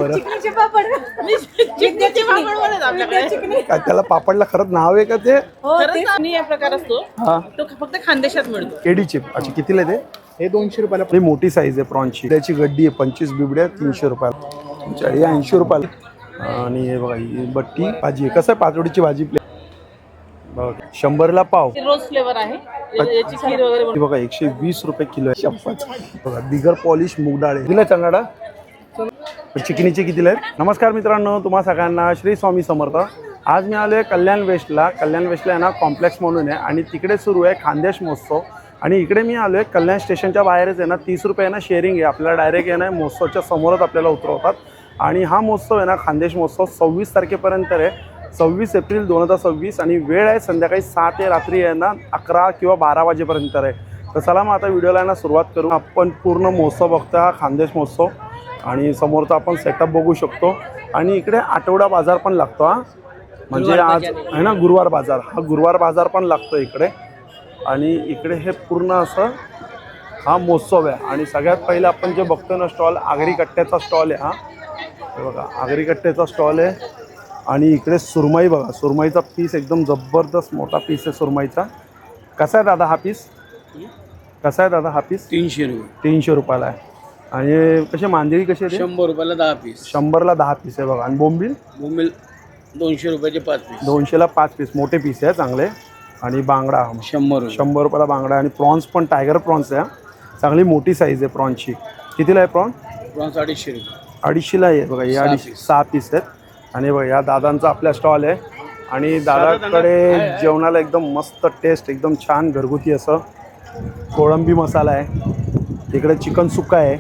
चिकनीचे पापड चिकनीचे पापड बनवतात आपल्याकडे. काय त्याला पापडला खरंच नाव आहे का ते? खरंच आणि या प्रकार असतो हा तो फक्त खानदेशात मिळतो. KD chip. अच्छा कितीला आहे ते? हे 200 रुपयाला. ही मोठी साईज आहे प्रॉन्सची. त्याची गड्डी आहे 25 बिबड्या 300 रुपयाला. अच्छा हे 80 रुपयाला. आणि हे बघा ही बट्टी भाजी आहे. कसं आहे पातोडीची भाजी प्लेट? बघा 100ला पाव. रोज फ्लेवर आहे याची खीर वगैरे हे बघा 120 रुपये किलो आहे. शपथ. बघा बिगर पॉलिश मूग डाळ आहे. दिला चंगाडा चिकनीचे कितीला आहेत? नमस्कार मित्रांनो, तुम्हा सगळ्यांना श्री स्वामी समर्थ. आज मी आलो आहे कल्याण वेस्टला. कल्याण वेस्टला आहे ना कॉम्प्लेक्स म्हणून आहे आणि तिकडे सुरू आहे खानदेश महोत्सव. आणि इकडे मी आलो आहे कल्याण स्टेशनच्या बाहेरच आहे ना 30 रुपये ना शेअरिंग आहे. आपल्याला डायरेक्ट आहे ना महोत्सवच्या समोरच आपल्याला उतरवतात. आणि हा महोत्सव आहे ना खानदेश महोत्सव 26 तारखेपर्यंत आहे. 26 एप्रिल 2026 आणि वेळ आहे संध्याकाळी 6 ते रात्री आहे ना 11 किंवा 12 वाजेपर्यंत आहे. तर चला मग आता व्हिडिओला आहे ना सुरुवात करू. आपण पूर्ण महोत्सव बघता हा खानदेश महोत्सव आणि समोरचा आपण सेटअप बघू शकतो. आणि इकडे आठवडा बाजार पण लागतो. हा म्हणजे आज आहे ना गुरुवार बाजार. हा गुरुवार बाजार पण लागतो इकडे. आणि इकडे हे पूर्ण असं हा महोत्सव आहे. आणि सगळ्यात पहिलं आपण जे बघतो ना स्टॉल आगरी कट्ट्याचा स्टॉल आहे. हा हे बघा आगरी कट्ट्याचा स्टॉल आहे. आणि इकडे सुरमई बघा. सुरमईचा पीस एकदम जबरदस्त मोठा पीस आहे सुरमईचा. कसा आहे दादा हा पीस? कसा आहे दादा हा पीस? 300 रुपये. 300 रुपयाला आहे. आणि कसे मांदेळी कशी आहे? 100 रुपयाला 10 पीस. 100ला 10 पीस आहे बघा. आणि बोंबील? बोंबील 200 रुपयाचे 5 पीस. 200ला 5 पीस मोठे पीस आहे चांगले. आणि बांगडा 100 रुपयाला बांगडा. आणि प्रॉन्स पण टायगर प्रॉन्स आहे. चांगली मोठी साईज आहे प्रॉन्सची. कितीला आहे प्रॉन? प्रॉन्स 250 रुपये. 250ला आहे बघा. हे 6 पीस आहेत. आणि बघा या दादांचा आपला स्टॉल आहे. आणि दादाकडे जेवणाला एकदम मस्त टेस्ट एकदम छान घरगुती असं कोळंबी मसाला आहे. इकडे चिकन सुक्का आहे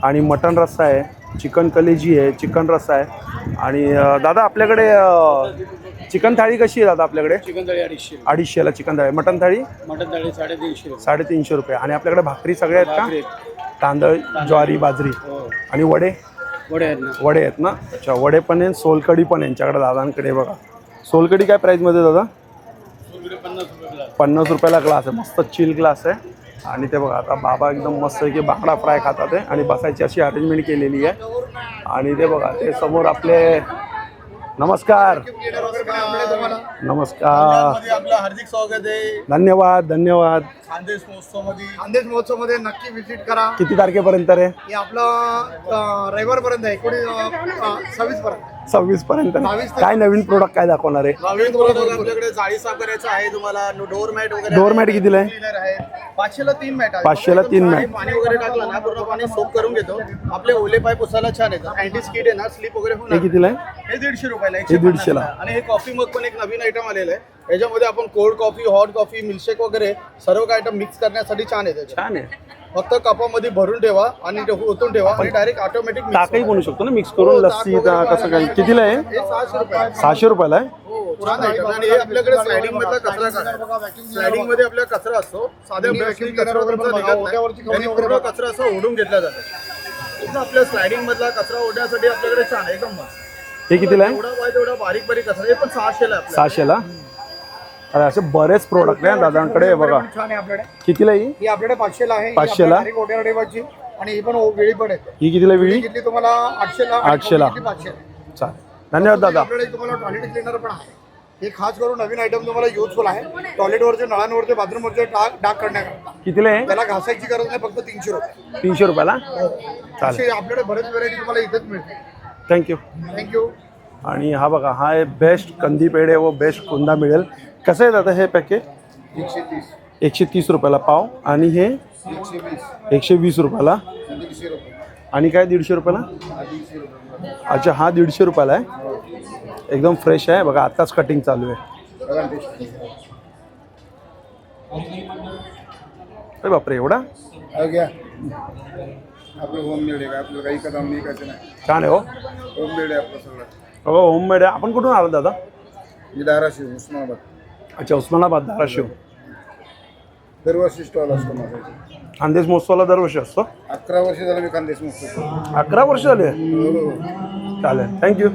आणि मटण रस्सा आहे. चिकन कलेजी आहे. चिकन रस्सा आहे. आणि दादा आपल्याकडे चिकन थाळी कशी आहे दादा आपल्याकडे? चिकन थाळी 250. 250ला चिकन थाळी. मटण थाळी? मटन थाळी 350 रुपये. 350 रुपये. आणि आपल्याकडे भाकरी सगळ्या आहेत का? तांदळ ज्वारी बाजरी. आणि वडे? वडे आहेत ना. वडे आहेत ना. अच्छा वडे पण आहे. सोलकढी पण आहे यांच्याकडे दादांकडे बघा. सोलकढी काय प्राईजमध्ये दादा? 50 रुपयाला ग्लास आहे. मस्त चिल ग्लास आहे. आणि ते बघा आता बाबा एकदम मस्त की बांगडा फ्राय खातात आहे. आणि बसायची अशी अरेंजमेंट केलेली आहे. आणि ते बघा ते समोर आपले नमस्कार नमस्कार आपलं हार्दिक स्वागत आहे धन्यवाद धन्यवाद. खानदेश महोत्सव मध्ये नक्की विजिट करा. किती तारखेपर्यंत रे? हे आपलं रविवार पर्यंत आहे. 26 पर्यंत. 26 पर्यंत. काय नवीन प्रोडक्ट काय दाखवणार आहे? नवीन प्रोडक्ट आपल्याकडे जाळी साफ करायचं आहे तुम्हाला. डोर मॅट वगैरे. डोर मॅट कितीला आहे? क्लीनर आहे. 500ला 3 मॅट आहे. 500ला 3 मॅट. पाणी वगैरे टाकलं ना पूर्ण पाणी सोप करून घेतो. आपले ओले पाय पुसायला छान येतात. अँटी स्किड आहे ना स्लिप वगैरे हे होणार. कितीला आहे? हे 150 रुपयाला. हे 150 ला. आणि हे कॉफी मग पण एक नवीन आयटम आलेलं आहे. याच्यामध्ये आपण cold coffee, hot coffee, milkshake वगैरे सर्व काही आयटम मिक्स करण्यासाठी छान आहे. छान आहे. फक्त कपामध्ये भरून ठेवा आणि ओतून ठेवा आणि डायरेक्ट ऑटोमॅटिक ताकही बनवू शकतो ना मिक्स करून. लस्सी कसं काय? कितीला आहे? 600 रुपये. 600 रुपयाला आहे. छान आहे. आणि हे आपल्याकडे स्लायडिंग मधला कचरा काढा. स्लायडिंग मध्ये आपला कचरा असतो. साध्या ब्रशनी कचरा तुमचा निघत नाही. आणि पूर्ण कचरा असं ओढून घेतला जातो. पूर्ण आपल्या स्लायडिंग मधला कचरा ओढण्यासाठी आपल्याकडे छान आहे. एकदम मस्त. हे कितीला आहे? एवढा पाहिजे तेवढा बारीक बारीक कचरा. हे पण 600 ला आहे. 600ला. अरे असे बरेच प्रोडक्ट आहे दादांकडे बघा. छान आहे आपल्याकडे. कितीला ही? ही आपल्याकडे 500 ला आहे. 500 ला. ओट्या ठेवायची. आणि ही पण वेळी पण आहे. ही कितीला विळी? घेतली तुम्हाला 800 ला. 800 ला. 500. चालेल धन्यवाद दादा. आपल्याकडे तुम्हाला टॉयलेट क्लीनर पण आहे. हे खास करून नवीन आयटम तुम्हाला युजफुल आहे. टॉयलेटवरचे नळांवरचे बाथरूमवरचे डाग करण्याकरता. कितीला आहे? त्याला घासायची गरज नाही. फक्त 300 रुपये. 300 रुपयाला. चालेल असे आपल्याकडे बरेच व्हरायटी तुम्हाला इथेच मिळते. थँक्यू. थँक्यू. आणि हा बघा हा आहे बेस्ट कंदी पेढे व बेस्ट कुंदा मिळेल. कसं आहे दादा हे पॅकेट? 130. 130 रुपयाला पाव. आणि हे 120 रुपयाला. आणि काय 150 रुपयाला? अच्छा हा 150 रुपयाला आहे. एकदम फ्रेश आहे बघा. आताच कटिंग चालू आहे. अरे बापरे एवढा आपलं होममेड आहे. आपलं काही कदम नाही करायचं नाही. छान आहे हो. होममेड आहे आपलं सगळं. हो होममेड आहे. आपण कुठून आलो दादा? मी धाराशिव उस्मानाबाद. अच्छा उस्मानाबाद धाराशिव. दरवर्षी स्टॉल असतो माझा. खानदेश महोत्सवाला दरवर्षी असतो. 11 वर्ष झालं मी खानदेश महोत्सव. 11 वर्ष झाले. चालेल थँक्यू.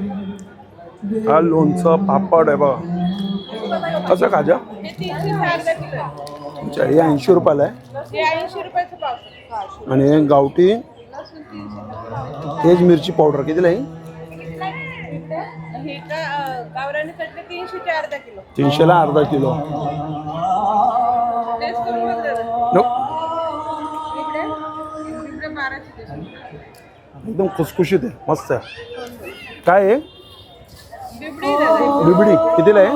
हा लोणचं पापड आहे बघा. कसं खाजा? अच्छा हे 80 रुपयाला आहे. आणि गावठी तेज मिरची पावडर कितीला आहे? हे का गावरानी चटणी 300 चे अर्धा किलो. 300ला अर्धा किलो. टेस्ट करून बघ दादा. नो इकडे 1200 चे. एकदम खुसखुशीत आहे, मस्त आहे. काय आहे? बिबडी दादा. बिबडी कितीला आहे?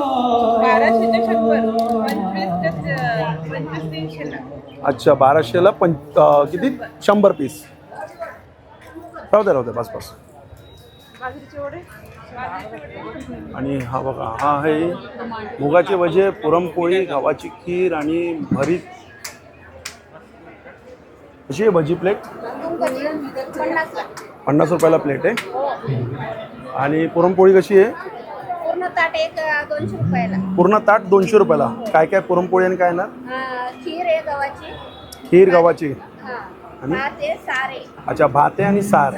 1200 चे 100. 25 300 ला. अच्छा 1200ला किती 100 पीस. राहू दे बस. बाजरीचे वडे. आणि हा बघा, हा आहे मुगाचे भजे, पुरणपोळी, गव्हाची खीर आणि भरीत. कशी आहे भजी प्लेट? 50 रुपयाला प्लेट आहे. आणि पुरणपोळी कशी आहे? पूर्ण ताट 200 रुपयाला. पूर्ण ताट 200 रुपयाला. काय काय पुरणपोळी आणि काय ना? खीर आहे गव्हाची. खीर गव्हाची. आणि भात आहे, सार आहे. अच्छा भात आहे आणि सार.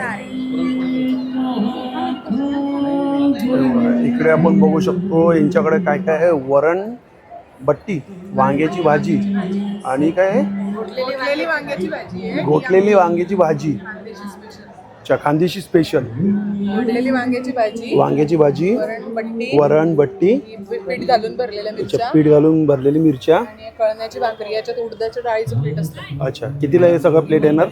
इकडे आपण बघू शकतो यांच्याकडे काय काय आहे. वरण बट्टी, वांग्याची भाजी आणि काय आहे? घोटलेली वांग्याची भाजी आहे. घोटलेली वांग्याची भाजी. अच्छा खानदेशी स्पेशल. घोटलेली वांग्याची भाजी, वांग्याची भाजी, वरण बट्टी, पीठ घालून भरलेल्या मिरच्या पीठ घालून भरलेली मिरच्या आणि कळण्याची भाकरी. याच्यात उडदाच्या डाळीचं पीठ असतं. अच्छा कितीला हे सगळं प्लेट येणार?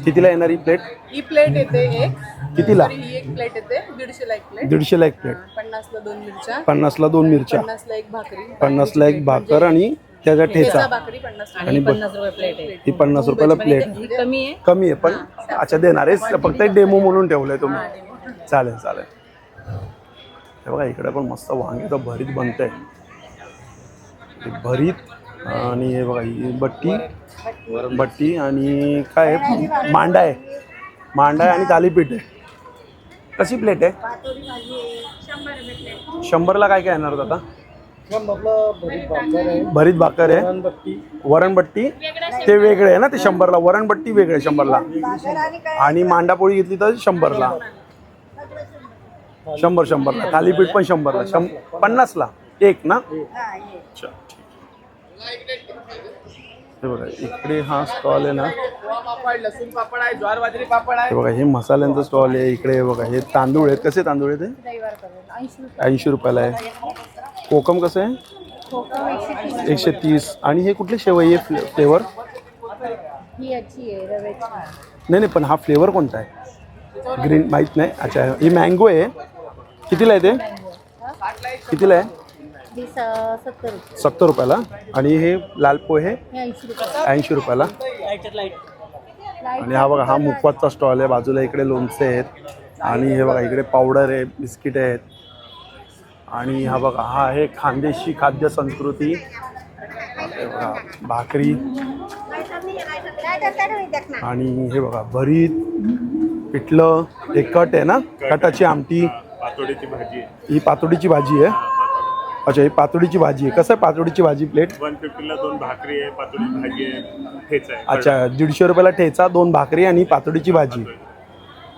कितीला येणार ही प्लेट? ही प्लेट येते एक. कितीला? ही एक प्लेट येते 150ला एक प्लेट. 150ला एक प्लेट. 50ला 2 मिरच्या. 50ला 2 मिरच्या. 50ला एक भाकरी. 50ला एक भाकर आणि त्याचा ठेचा. भाकरी 50 आणि 50 रुपये प्लेट आहे. ही 50 रुपयाला प्लेट. कमी आहे. कमी आहे पण अच्छा देणार आहे. फक्त एक डेमो म्हणून ठेवलंय तुम्ही. चालेल. हे बघा इकडे पण मस्त वांग्याचं भरीत बनतंय. भरीत आणि हे बघा ही बट्टी आणि काय आहे? मांडा आहे आणि थालीपीठ आहे. कशी प्लेट आहे? 100ला काय काय येणार दादा? भरीत भाकर आहे, वरणबट्टी ते वेगळे आहे ना, ते 100ला. वरणबट्टी वेगळे 100ला. आणि मांडापोळी घेतली तर 100ला. 100ला. थालीपीठ पण 100ला. 50ला एक ना. अच्छा हे बघा इकडे हा स्टॉल आहे ना. लसूण पापड आहे, ज्वार बाजरी पापड आहे. हे बघा हे मसाल्यांचा स्टॉल आहे. इकडे हे बघा हे तांदूळ आहेत. कसे तांदूळ आहे ते? 80 रुपयाला आहे. कोकम कसं आहे? 130. आणि हे कुठले शेवई आहे फ्लेवर? नाही पण हा फ्लेवर कोणता आहे? ग्रीन माहीत नाही. अच्छा ही मँगो आहे. कितीला आहे ते? कितीला आहे? 70 रुपयाला. आणि हे लाल पोहे 80 रुपयाला. आणि हा बघा हा मुखवासचा स्टॉल आहे. बाजूला इकडे लोणचे आहेत. आणि हे बघा इकडे पावडर आहे, बिस्किट आहेत. आणि हा बघा हा आहे खानदेशी खाद्य संस्कृती. हे बघा भाकरी आणि हे बघा भरीत, पिठलं, हे कट आहे ना, कटाची आमटी, पातोडीची भाजी. ही पातोडीची भाजी आहे. अच्छा ही पातोडीची भाजी आहे. कसं आहे पातोडीची भाजी प्लेट? 150ला 2 भाकरी आहे, पातोडीची भाजी आहे, ठेचा आहे. अच्छा 150 रुपयाला ठेचा, 2 भाकरी आणि पातोडीची भाजी.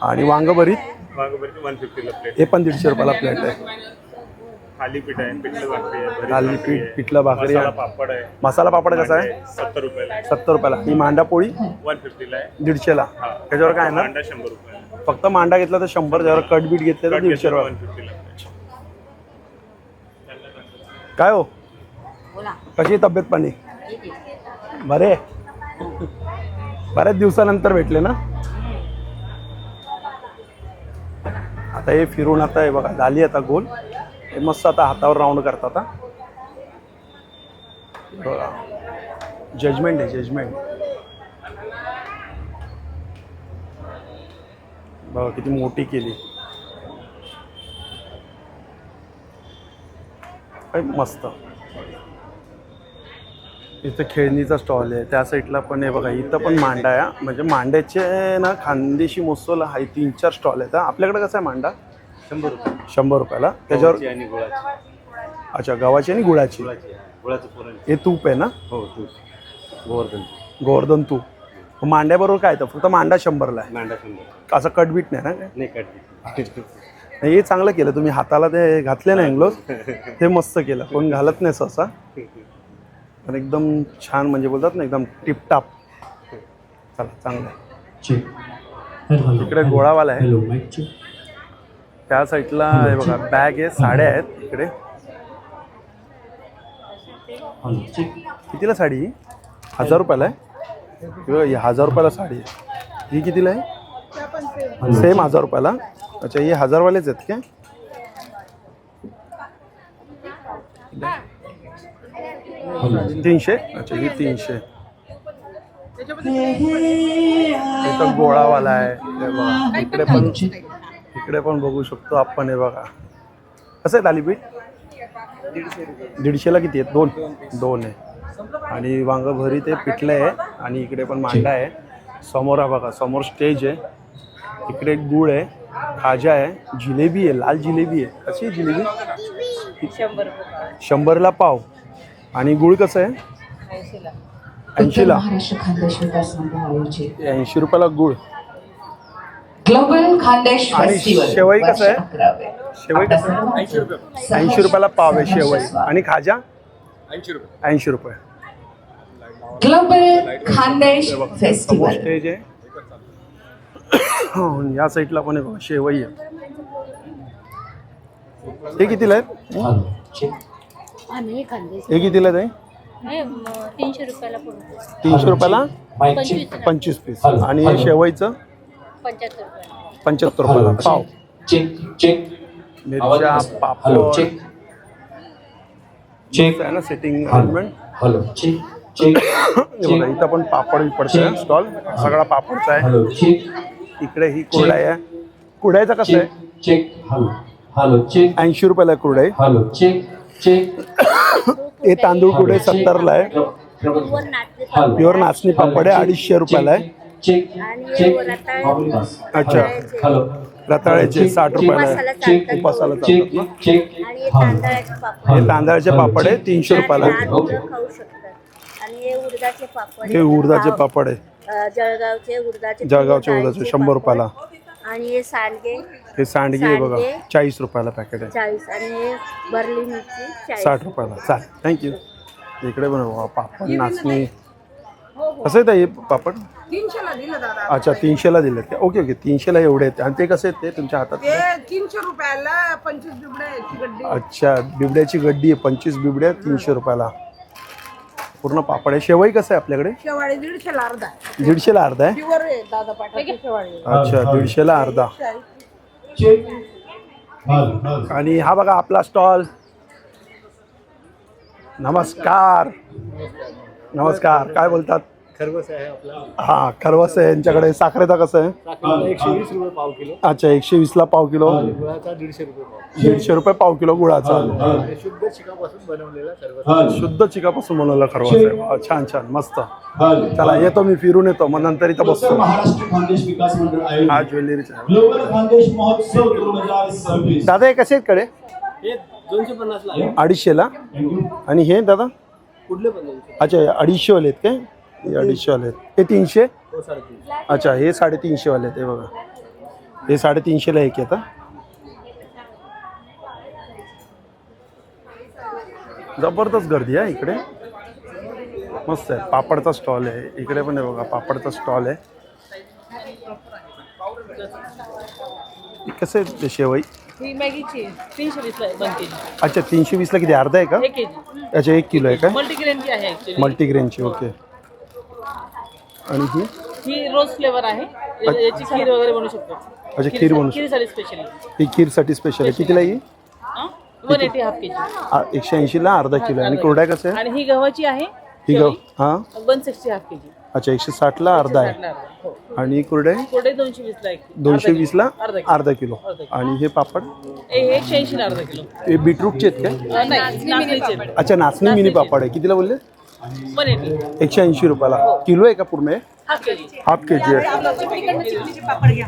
आणि वांग भरीत 150ला प्लेट. हे पण 150 रुपयाला प्लेट आहे. थालीपीठ आहे, पिठलं भाकरी आहे, भरीत थालीपीठ, भाकरी आहे, पिठलं भाकरी मसाला आहे. पापड आहे. मसाला पापड कसा आहे? 70 रुपयाला आहे. 70 रुपयाला. ही मांडा पोळी 150ला आहे. 150ला. त्याच्यावर काय आहे ना? अंडा 100 रुपये. फक्त मांडा घेतला तर 100, त्यावर कट बीट घेतले तर 150 रुपये. 150ला. काय हो कशी तब्येत पाणी? बरे. बऱ्याच दिवसानंतर भेटले ना. आता हे फिरून आता हे बघा झाली आता गोल. हे मस्त आता हातावर राऊंड करतात. बघा जजमेंट आहे, जजमेंट. बघा किती मोठी केली. मस्त. इथं खेळणीचा स्टॉल आहे. त्या साईडला पण आहे बघा. इथं पण मांडा आहे. म्हणजे मांड्याचे ना खानदेशी महोत्सवला आहे 3-4 स्टॉल आहेत. आपल्याकडे कसं आहे मांडा? 100 रुपये. 100 रुपयाला. त्याच्यावर आणि गुळाची. अच्छा गव्हाची आणि गुळाची. गुळाचं पुरण. हे तूप आहे ना? हो तूप. गोवर्धन. गोवर्धन तूप. मांड्याबरोबर काय तर फक्त मांडा 100ला आहे. मांडा 100. असं कटबीट नाही ना? नाही काढली. हे चांगलं केलं तुम्ही. हाताला ते घातले ना एंग्लोज, ते मस्त केलं. कोण घालत नाही सहसा. पण एकदम छान म्हणजे बोलतात ना एकदम टिपटाप. चला चांगलं आहे. इकडे गोळावाला आहे. त्या साईडला हे बघा बॅग आहे, साड्या आहेत इकडे. कितीला साडी? 1000 रुपयाला आहे. ही 1000 रुपयाला साडी आहे. ही कितीला आहे? सेम 1000 रुपयाला. अच्छा, हे 1000 वालेच आहेत काय? तीनशे. अच्छा, ही 300. इथं गोळावाला आहे. हे बघा इकडे पण बघू शकतो आपण. हे बघा कसं आहे थालीपीठ? 150ला किती आहेत? 2 आहे. आणि वांग भरीत आहे, पिठलं आहे. आणि इकडे पण मांडा आहे. समोर हा बघा, समोर स्टेज आहे. इकडे गुळ आहे, खाजा आहे, जिलेबी आहे, लाल जिलेबी आहे. कशी आहे जिलेबी? 100ला पाव. आणि गुळ कसं आहे? 80ला. 80 रुपयाला गुळ. ग्लोबल खानदेश आणि फेस्टिवल शेवई कसं आहे? शेवई कसं आहे? 80 रुपयाला पाव आहे शेवई. आणि खाजा 80 रुपये. Global Khandesh festival. स्टेज आहे. या साईडला पण आहे बघा, शेवई आहे. हे कितीला आहेत? हे कितीला आहे? 300 रुपयाला पडतो. 300 रुपयाला 25 पीस. आणि हे शेवईचं 75 रुपयाला पाव. मिरच्या, पापड आहे ना, सेटिंग अरेंजमेंट. बघा इथं पण पापड पडतं स्टॉल. सगळा पापडचा आहे. इकडे ही कुरडाई आहे. कुरडाईचा कसं आहे? 80 रुपयाला कुरडाई. हे तांदूळ कुरडई 70ला आहे. प्युअर नाचणी पापड आहे 250 रुपयाला आहे. अच्छा, रताळ्याचे 60 रुपयाला आहे. उपासाला चालतात ना. हे तांदळाचे पापड आहे 300 रुपयाला. हे उडदाचे पापड आहे. जळगावचे उडदाचे 100 रुपयाला. आणि हे सांडगे. हे सांडगे आहे बघा 40 रुपयाला पॅकेट आहे. 40. आणि हे भरली मिरची 60 रुपयाला. चालेल, थँक्यू. इकडे पण बघा पापड, नाचणी. कसं आहे हे पापड? 300ला दिलं दादा. अच्छा, 300ला दिलेत का? ओके ओके, 300ला एवढे आहेत. आणि ते कसे आहेत ते तुमच्या हातात? ते 300 रुपयाला 25 बिबड्याची गड्डी. अच्छा, बिबड्याची गड्डी आहे 25 बिबड्या 300 रुपयाला. पूर्ण पापड आहे. शेवई कसं आहे आपल्याकडे? शेवाळी 150ला अर्धा. 150ला अर्धा आहे. प्युअर आहे दादा पाटाची शेवाळी. अच्छा, 150ला अर्धा. आणि हा बघा आपला स्टॉल. नमस्कार. नमस्कार, काय बोलतात? खरवस आहे आपला. हा, खरवस आहे यांच्याकडे. साखरेचा कसं आहे? 120 रुपये पाव किलो. अच्छा, 120ला पाव किलो. गुळाचा 150 रुपये पाव. 150 रुपये पाव किलो गुळाचा. आणि शुद्ध चिकापासून बनवलेला खरवस. शुद्ध चिकापासून बनवलेला खरवस आहे. वा, छान छान, मस्त. चला येतो मी, फिरून येतो, मग नंतर इथं बसतो. महाराष्ट्र खानदेश विकास मंडळ हा आयोजित ज्वेलरीचा. ग्लोबल खानदेश महोत्सव 2026. दादा हे कसे आहेत कडे? हे 250ला 250ला. आणि हे दादा? कुठले पण 200. अच्छा, 250 वाले आहेत काय? हे 250 वाले आहेत. हे 300. अच्छा, हे 350 वाले आहेत. हे बघा, हे 350ला एक आहे. आता जबरदस्त गर्दी आहे इकडे. मस्त आहे. पापडचा स्टॉल आहे इकडे पण आहे बघा, पापडचा स्टॉल आहे. कसं आहे शेवई? ही मॅगीची 320ला बनते. अच्छा, 320ला किती? अर्धा आहे का? 1 केजी. अच्छा, 1 किलो आहे काय? मल्टीग्रेनची आहे ऍक्च्युली. मल्टीग्रेनची. ओके. आणि ही रोज फ्लेवर आहे. याची खीर वगैरे बनवू शकतो. अच्छा, खीर बनवू शकतो. खीरसाठी स्पेशली. ही खीरसाठी स्पेशल आहे. कितीला ही? 180 हाफ केजी. 180ला अर्धा किलो. आणि कुरडा कसं आहे? आणि ही गव्हाची आहे. ही गव हां. 160 हाफ केजी. अच्छा, 160ला अर्धा आहे. आणि कुरडे? कुरडे 220ला 220ला अर्धा किलो. आणि हे पापड? हे 180ला अर्धा किलो. हे बीटरूटचे आहेत काय? नाही, नाचणीचे. अच्छा, नाचणी मिनी पापड आहे. कितीला बोलले? 180. 180 रुपयाला. किलो आहे का पूर्ण? आहे हाफ केजी. हाफ केजी आहे. पापड घ्या.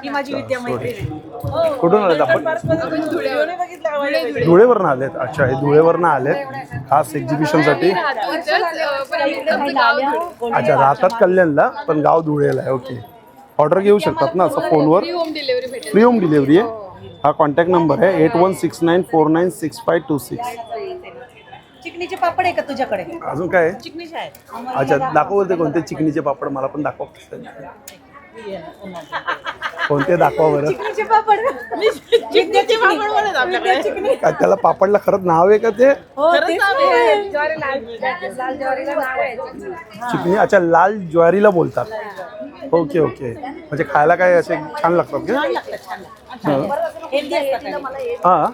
ही माझी विद्या मैत्रीण आहे. कुठून आलेत आपण? धुळेवरनं आलेत. अच्छा, हे धुळेवरनं आलेत खास एक्झिबिशनसाठी. अच्छा, राहतात कल्याणला पण गाव धुळेला आहे. ओके. ऑर्डर घेऊ शकतात ना असं फोनवर? फ्री होम डिलिव्हरी आहे. हा कॉन्टॅक्ट नंबर आहे 8169496526. चिकनीचे पापड आहे का तुझ्याकडे? अजून काय आहे? चिकनीचे आहेत. अच्छा, दाखव बोलते कोणते चिकनीचे पापड? मला पण दाखव. कोणते दाखवा बरं. चिकनीचे पापड बनवलेत आपल्याकडे. काय त्याला पापडला खरंच नाव आहे का ते? खरंच नाव आहे. चिकनी, अच्छा, लाल ज्वारीला बोलतात. ओके ओके, म्हणजे खायला काय असे छान लागतात का? हा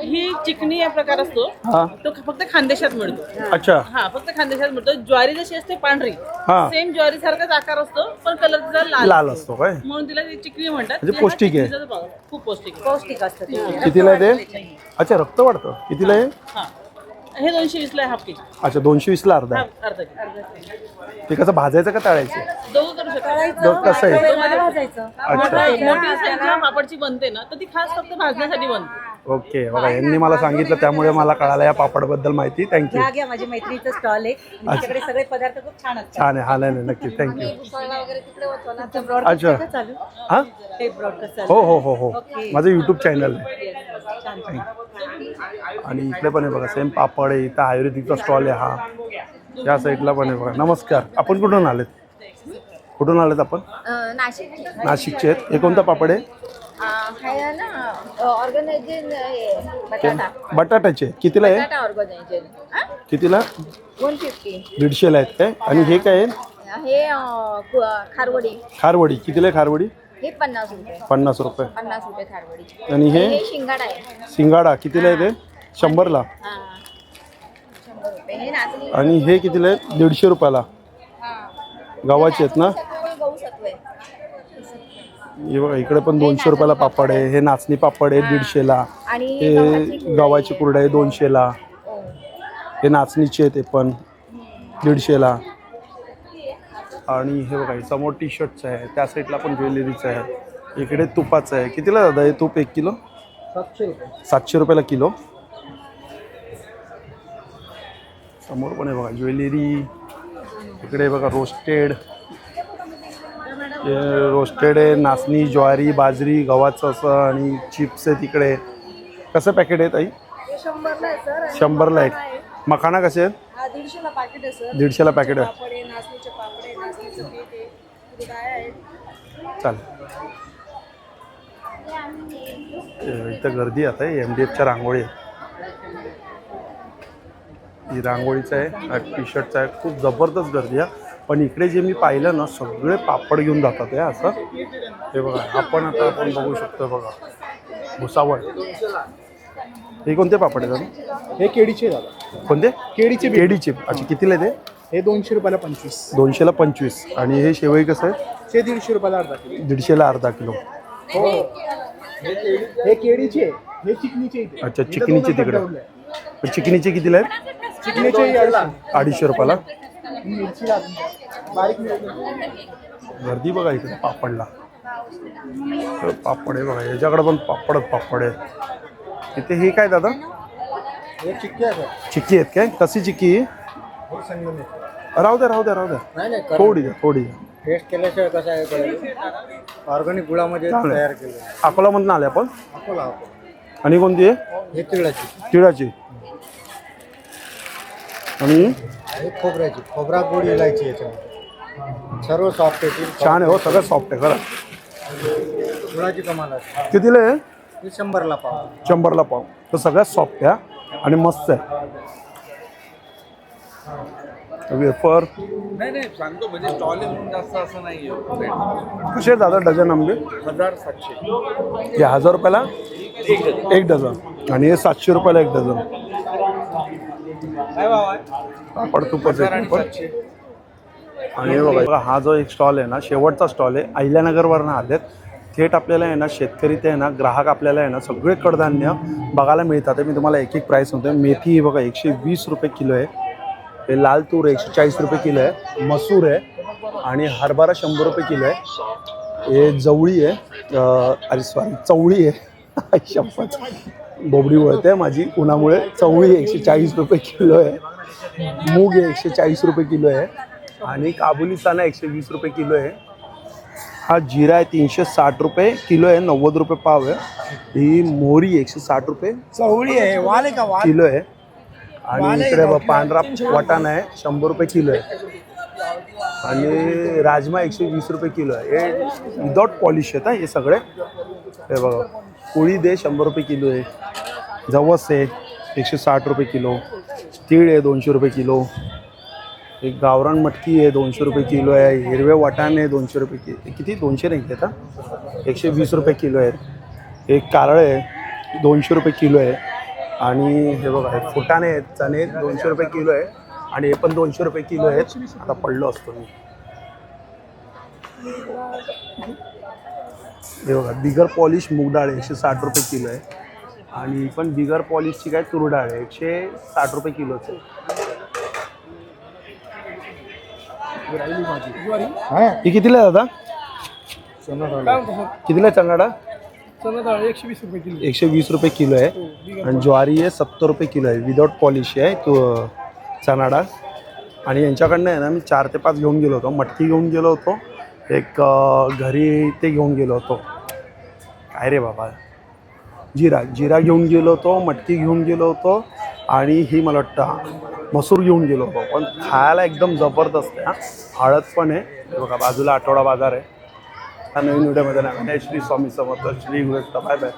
ही चिकनी या प्रकार असतो. हा तो फक्त खानदेशात मिळतो. अच्छा हा, फक्त खानदेशात मिळतो. ज्वारी जशी असते पांढरी, हा. सेम ज्वारी सारखाच आकार असतो, पण कलर तिचा लाल लाल असतो काय? म्हणून तिला ती चिकनी म्हणतात. म्हणजे पौष्टिक आहे. चिकनीचा पाव खूप पौष्टिक असतं. कितीला आहे ते? अच्छा, रक्त वाढतं. कितीला आहे? हा, हे 220 ला आहे हाफ केजी. अच्छा, 220ला अर्धा आहे. अर्धा किलो. ते कसं भाजायचं का तळायचं? दोघं करू शकतो. कसं आहे? अच्छा मोठी साईज जेव्हा पापडची बनते ना, तर ती खास फक्त भाजण्यासाठी बनते. ओके, बघा यांनी मला सांगितलं त्यामुळे मला कळालं या पापडबद्दल माहिती. थँक्यू. घ्या, माझ्या मैत्रिणीचं स्टॉल आहे. तिच्याकडे सगळे पदार्थ खूप छान असतात. छान आहे. हा, नाही नक्की, थँक्यू. अच्छा, चालू हा, ते ब्रॉडकास्ट हो हो हो हो, माझं यूट्यूब चॅनल आहे. आणि इकडे पण आहे बघा, सेम पापड आहे. इथं आयुर्वेदिकचा स्टॉल आहे. हा, या साईडला पण आहे बघा. नमस्कार, आपण कुठून आलेत? कुठून आलेत आपण? नाशिक नाशिकचे आहेत. हे कोणता पापड आहे? आहे ना ऑर्गनायझेशन बटाटा बटाट्याचे. कितीला आहे? बटाटा ऑर्गनायझेशन कितीला? 150. 150 आहेत काय? आणि हे काय आहे? हे खारवडी खारवडी. कितीला आहे खारवडी? हे 50 रुपये. 50 रुपये. 50 रुपये खारवडी. आणि हे हे शिंगाडा आहे. सिंगाडा कितीला आहे ते? 100ला. 100 रुपये. हे नाचणी आणि हे कितीला आहे? 150 रुपयाला. गव्हाचे आहेत ना? गहू सत्व आहे. हे बघा, इकडे पण 200 रुपयाला पापड आहे. हे नाचणी पापड आहे 150ला. आणि हे गव्हाची कुरडई आहे 200ला. हे नाचणीचे आहे ते पण 150ला. आणि हे बघा, हे समोर टी शर्टचं आहे. त्या साईडला पण ज्वेलरीचं आहे. इकडे तुपाचं आहे. कितीला दादा हे तूप? 1 किलो 700 रुपयाला किलो. समोर पण आहे बघा ज्वेलरी. इकडे बघा रोस्टेड आहे. नाचणी, ज्वारी, बाजरी, गव्हाचं असं. आणि चिप्स आहे तिकडे. कसं पॅकेट आहे ताई? 100ला आहे सर. 100ला आहे. मखाना कसे आहेत? 150ला पाकिट आहे सर. 150ला पॅकेट आहे. पापड आहे, नाचणीचे पापड आहे, नाचणीचं पीठ आहे, कुरडया आहे. चालेल. इथं गर्दी आता आहे. MDFच्या रांगोळी आहे. ही रांगोळीचं आहे, टी शर्टचं आहे. खूप जबरदस्त गर्दी आहे. पण इकडे जे मी पाहिलं ना, सगळे पापड घेऊन जातात आहे असं. हे बघा, आपण बघू शकतो बघा, भुसावळ. हे कोणते पापड आहेत दादा? हे केळीचे दादा. कोणते? केळीचे केळीचे. अच्छा, कितीला आहे ते? हे 200 रुपयाला 25. 200ला 25. आणि हे शेवई कसं आहे? हे 150 रुपयाला अर्धा किलो. 150ला अर्धा किलो. हो, हे केळीचे, हे चिकनीचे इथे. अच्छा, चिकनीचे तिकडे. पण चिकनीचे कितीला आहेत? चिकनीचे 250 रुपयाला. मिरचीला बारीक मिरची. गर्दी बघा इकडे पापडला. पापड आहे बघा, याच्याकडे पण पापड आहे. इथे हे काय दादा? हे चिक्की आहे. चिक्की आहेत काय? कशी चिक्की? राहू द्या. थोडी द्या. टेस्ट केल्याशिवाय कसं आहे? ऑर्गॅनिक गुळामध्ये तयार केलं. अकोलामधून आले आपण. अकोला. आणि कोणती आहे? हे तिळाची. तिळाची. आणि हे खोबऱ्याची. खोबरा गोड इलायची याच्यामध्ये. सर्व सॉफ्ट आहे. छान आहे हो, सगळं सॉफ्ट आहे खरं. गुळाची कमाल आहे. कितीला आहे? हे 100ला पाव. 100ला पाव. तर सगळ्यात सॉफ्ट आहे आणि मस्त आहे. वेफर नाही सांगतो, म्हणजे स्टॉल म्हणून जास्त असं नाही. कसे दादा डझन आंबे? 1700. हे 1000 रुपयाला 1 डझन. आणि हे 700 रुपयाला 1 डझन. काय भाव आहे? पापड तुपच आहे पण. आणि हे बघा, हा जो एक स्टॉल आहे ना, शेवटचा स्टॉल आहे. अहिल्यानगरवरनं आलेत. थेट आपल्याला आहे ना, शेतकरी ते आहे ना, ग्राहक आपल्याला आहे ना, सगळे कडधान्य बघायला मिळतात. मी तुम्हाला एक प्राईस म्हणतो. मेथी ही बघा 120 रुपये किलो आहे. हे लाल तूर 140 रुपये किलो आहे. मसूर आहे. आणि हरभरा 100 रुपये किलो आहे. हे जवळी आहे, चवळी आहे. शपथ, बोबडी वळते माझी उन्हामुळे. चवळी 140 रुपये किलो आहे. मूग आहे 140 रुपये किलो आहे. आणि काबुली चणा 120 रुपये किलो आहे. हा जिरा आहे 360 रुपये किलो आहे. 90 रुपये पाव आहे. ही मोहरी 160 रुपये चवळी आहे. वाल आहे का? वाल. किलो आहे. आणि इकडे पांढरा वाटाणा आहे 100 रुपये किलो आहे. आणि राजमा 120 रुपये किलो आहे. हे विदाउट पॉलिश आहेत हे सगळे. हे बघा कोळी दे 100 रुपये किलो आहे. जवस आहे 160 रुपये किलो. तीळ आहे 200 रुपये किलो. एक गावरान मटकी आहे 200 रुपये किलो आहे. हिरवे वाटाणे 200 रुपये किलो. किती 200 नाही घेता 120 रुपये किलो आहेत. एक कारळ आहे 200 रुपये किलो आहे. आणि हे बघा हे फुटाणे आहेत चणे 200 रुपये किलो आहे. आणि हे पण 200 रुपये किलो आहेत. आता पडलो असतो मी. हे बघा बिगर पॉलिश मूग डाळ 160 रुपये किलो आहे. आणि पण बिगर पॉलिशची काय तूर डाळ आहे 160 रुपये किलोच आहे. ही कितीला आहे दादा? कितीला चणा डाळ? 120 रुपये किलो. 120 रुपये किलो आहे. आणि ज्वारी आहे 70 रुपये किलो आहे. विदाउट पॉलिश आहे तो चणा डाळ. आणि यांच्याकडनं आहे ना मी 4 ते 5 घेऊन गेलो होतो. मटकी घेऊन गेलो होतो. एक घरी ते घेऊन गेलो होतो. काय रे बाबा जिरा घेऊन गेलो होतो. मटकी घेऊन गेलो होतो. आणि ही मला वाटतं मसूर घेऊन गेलो होतो. पण खायला एकदम जबरदस्त आहे. हळद पण आहे बघा. बाजूला आठवडा बाजार आहे. नवीन व्हिडिओमध्ये नाही. श्री स्वामी समर्थ. श्री गुरु बाय बाय.